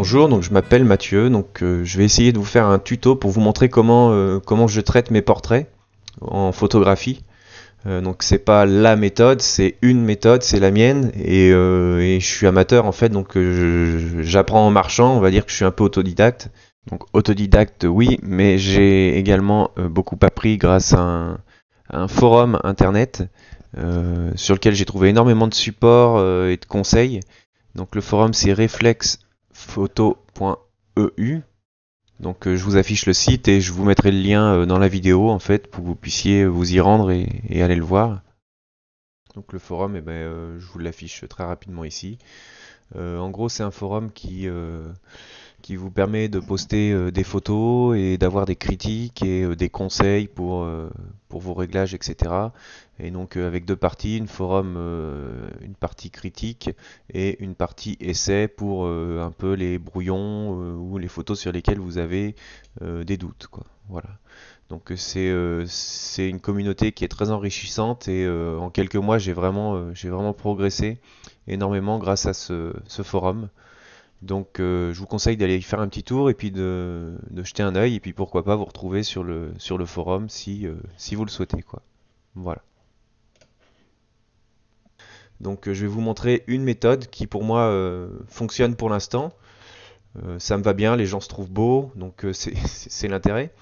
Bonjour, donc je m'appelle Mathieu, donc je vais essayer de vous faire un tuto pour vous montrer comment je traite mes portraits en photographie. Donc c'est pas la méthode, c'est une méthode, c'est la mienne et je suis amateur en fait, donc j'apprends en marchant, on va dire que je suis un peu autodidacte. Donc autodidacte oui, mais j'ai également beaucoup appris grâce à un forum internet sur lequel j'ai trouvé énormément de supports et de conseils. Donc le forum c'est reflexphoto.eu. Donc je vous affiche le site et je vous mettrai le lien dans la vidéo en fait pour que vous puissiez vous y rendre et aller le voir. Donc le forum, je vous l'affiche très rapidement ici. En gros c'est un forum qui vous permet de poster des photos et d'avoir des critiques et des conseils pour vos réglages, etc. Et donc avec deux parties, une partie critique et une partie essai pour un peu les brouillons ou les photos sur lesquelles vous avez des doutes, quoi. Voilà. Donc c'est une communauté qui est très enrichissante et en quelques mois j'ai vraiment progressé énormément grâce à ce forum. Donc je vous conseille d'aller y faire un petit tour et puis de jeter un œil et puis pourquoi pas vous retrouver sur le forum si vous le souhaitez, quoi. Voilà. Donc je vais vous montrer une méthode qui pour moi fonctionne pour l'instant. Ça me va bien, les gens se trouvent beaux, donc c'est l'intérêt.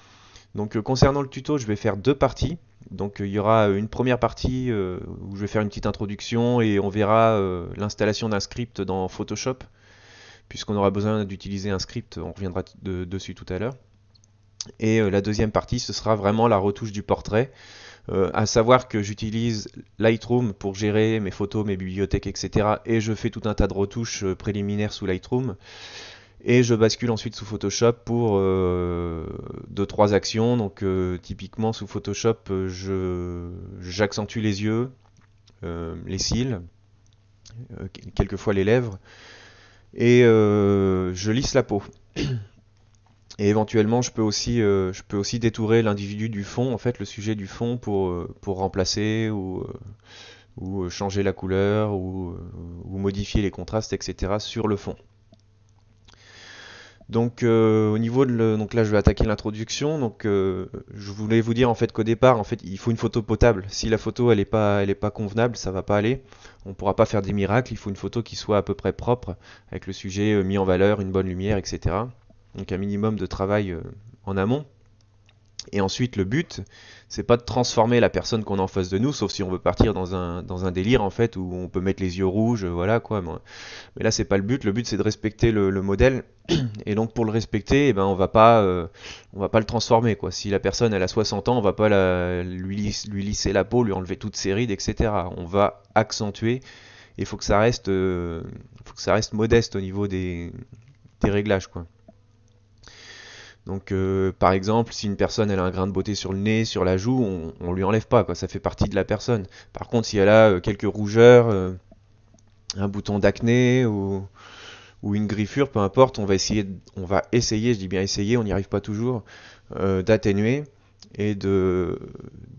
Donc concernant le tuto, je vais faire deux parties. Donc il y aura une première partie où je vais faire une petite introduction et on verra l'installation d'un script dans Photoshop, puisqu'on aura besoin d'utiliser un script, on reviendra dessus tout à l'heure. Et la deuxième partie, ce sera vraiment la retouche du portrait. À savoir que j'utilise Lightroom pour gérer mes photos, mes bibliothèques, etc. Et je fais tout un tas de retouches préliminaires sous Lightroom. Et je bascule ensuite sous Photoshop pour 2-3 actions. Donc typiquement sous Photoshop, j'accentue les yeux, les cils, quelquefois les lèvres, et je lisse la peau. Et éventuellement, je peux aussi détourer l'individu du fond, en fait, le sujet du fond pour remplacer ou changer la couleur ou modifier les contrastes, etc. sur le fond. Donc au niveau donc là je vais attaquer l'introduction. Donc je voulais vous dire en fait qu'au départ en fait il faut une photo potable. Si la photo elle est pas convenable, ça va pas aller. On pourra pas faire des miracles. Il faut une photo qui soit à peu près propre, avec le sujet mis en valeur, une bonne lumière, etc. Donc un minimum de travail en amont. Et ensuite, le but, c'est pas de transformer la personne qu'on a en face de nous, sauf si on veut partir dans un délire en fait où on peut mettre les yeux rouges, voilà quoi. Mais là, c'est pas le but. Le but, c'est de respecter le modèle. Et donc, pour le respecter, eh ben, on va pas le transformer quoi. Si la personne elle a 60 ans, on va pas lui lisser la peau, lui enlever toutes ses rides, etc. On va accentuer. Il faut que ça reste modeste au niveau des réglages quoi. Donc par exemple, si une personne elle a un grain de beauté sur le nez, sur la joue, on lui enlève pas quoi, ça fait partie de la personne. Par contre, si elle a quelques rougeurs, un bouton d'acné ou une griffure, peu importe, on va essayer, je dis bien essayer, on n'y arrive pas toujours, d'atténuer et de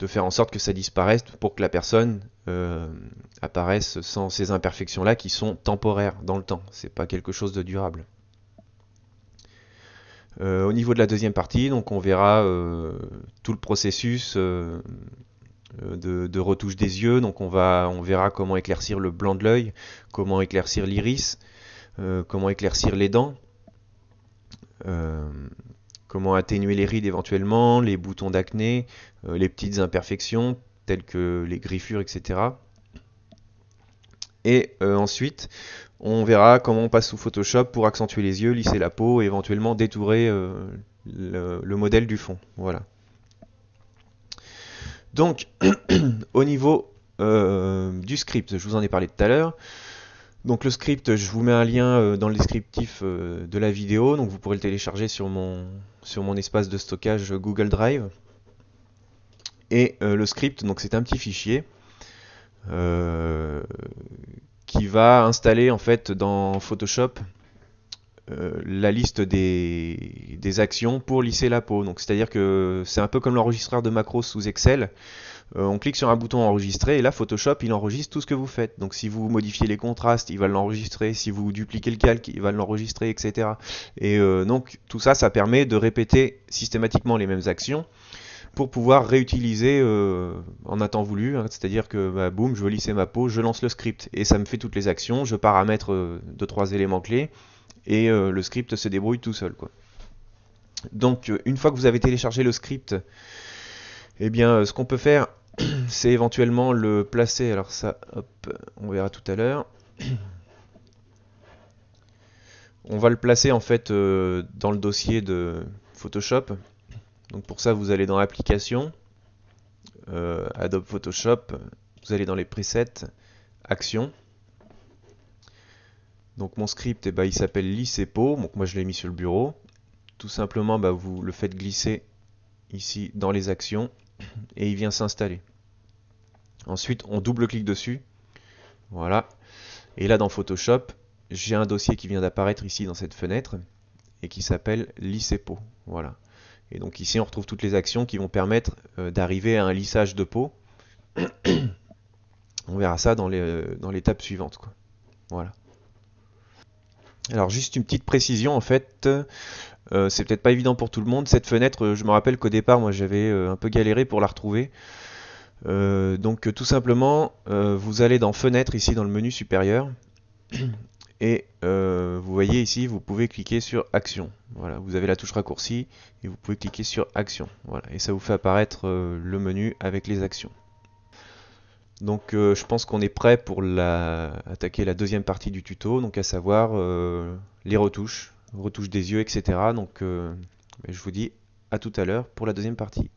faire en sorte que ça disparaisse pour que la personne apparaisse sans ces imperfections-là qui sont temporaires dans le temps. C'est pas quelque chose de durable. Au niveau de la deuxième partie, donc on verra tout le processus de retouche des yeux. Donc on verra comment éclaircir le blanc de l'œil, comment éclaircir l'iris, comment éclaircir les dents, euh, comment atténuer les rides éventuellement, les boutons d'acné, les petites imperfections telles que les griffures, etc. Et ensuite, on verra comment on passe sous Photoshop pour accentuer les yeux, lisser la peau et éventuellement détourer le modèle du fond. Voilà. Donc, au niveau du script, je vous en ai parlé tout à l'heure. Donc le script, je vous mets un lien dans le descriptif de la vidéo, donc vous pourrez le télécharger sur mon espace de stockage Google Drive. Et le script, donc c'est un petit fichier qui va installer en fait dans Photoshop la liste des actions pour lisser la peau. Donc c'est-à-dire que c'est un peu comme l'enregistreur de macros sous Excel. On clique sur un bouton enregistrer et là Photoshop il enregistre tout ce que vous faites. Donc si vous modifiez les contrastes, il va l'enregistrer. Si vous dupliquez le calque, il va l'enregistrer, etc. Et donc tout ça, ça permet de répéter systématiquement les mêmes actions pour pouvoir réutiliser en un temps voulu. Hein. C'est-à-dire que bah, boum, je veux lisser ma peau, je lance le script et ça me fait toutes les actions. Je paramètre 2-3 éléments clés et le script se débrouille tout seul, quoi. Donc une fois que vous avez téléchargé le script, eh bien ce qu'on peut faire, c'est éventuellement le placer. Alors ça, hop, on verra tout à l'heure. On va le placer en fait dans le dossier de Photoshop. Donc pour ça, vous allez dans Applications, Adobe Photoshop, vous allez dans les presets, Actions. Donc mon script, eh ben, il s'appelle lisser peau. Donc moi je l'ai mis sur le bureau. Tout simplement, bah, vous le faites glisser ici dans les actions et il vient s'installer. Ensuite, on double-clique dessus. Voilà. Et là, dans Photoshop, j'ai un dossier qui vient d'apparaître ici dans cette fenêtre et qui s'appelle lisser peau. Voilà. Et donc ici, on retrouve toutes les actions qui vont permettre d'arriver à un lissage de peau. On verra ça dans l'étape suivante, quoi. Voilà. Alors juste une petite précision en fait, c'est peut-être pas évident pour tout le monde. Cette fenêtre, je me rappelle qu'au départ, moi j'avais un peu galéré pour la retrouver. Donc tout simplement, vous allez dans Fenêtre ici dans le menu supérieur et vous voyez ici, vous pouvez cliquer sur Action. Voilà, vous avez la touche raccourci et vous pouvez cliquer sur Action. Voilà, et ça vous fait apparaître le menu avec les actions. Donc je pense qu'on est prêt pour attaquer la deuxième partie du tuto, donc à savoir les retouches des yeux, etc. Donc je vous dis à tout à l'heure pour la deuxième partie.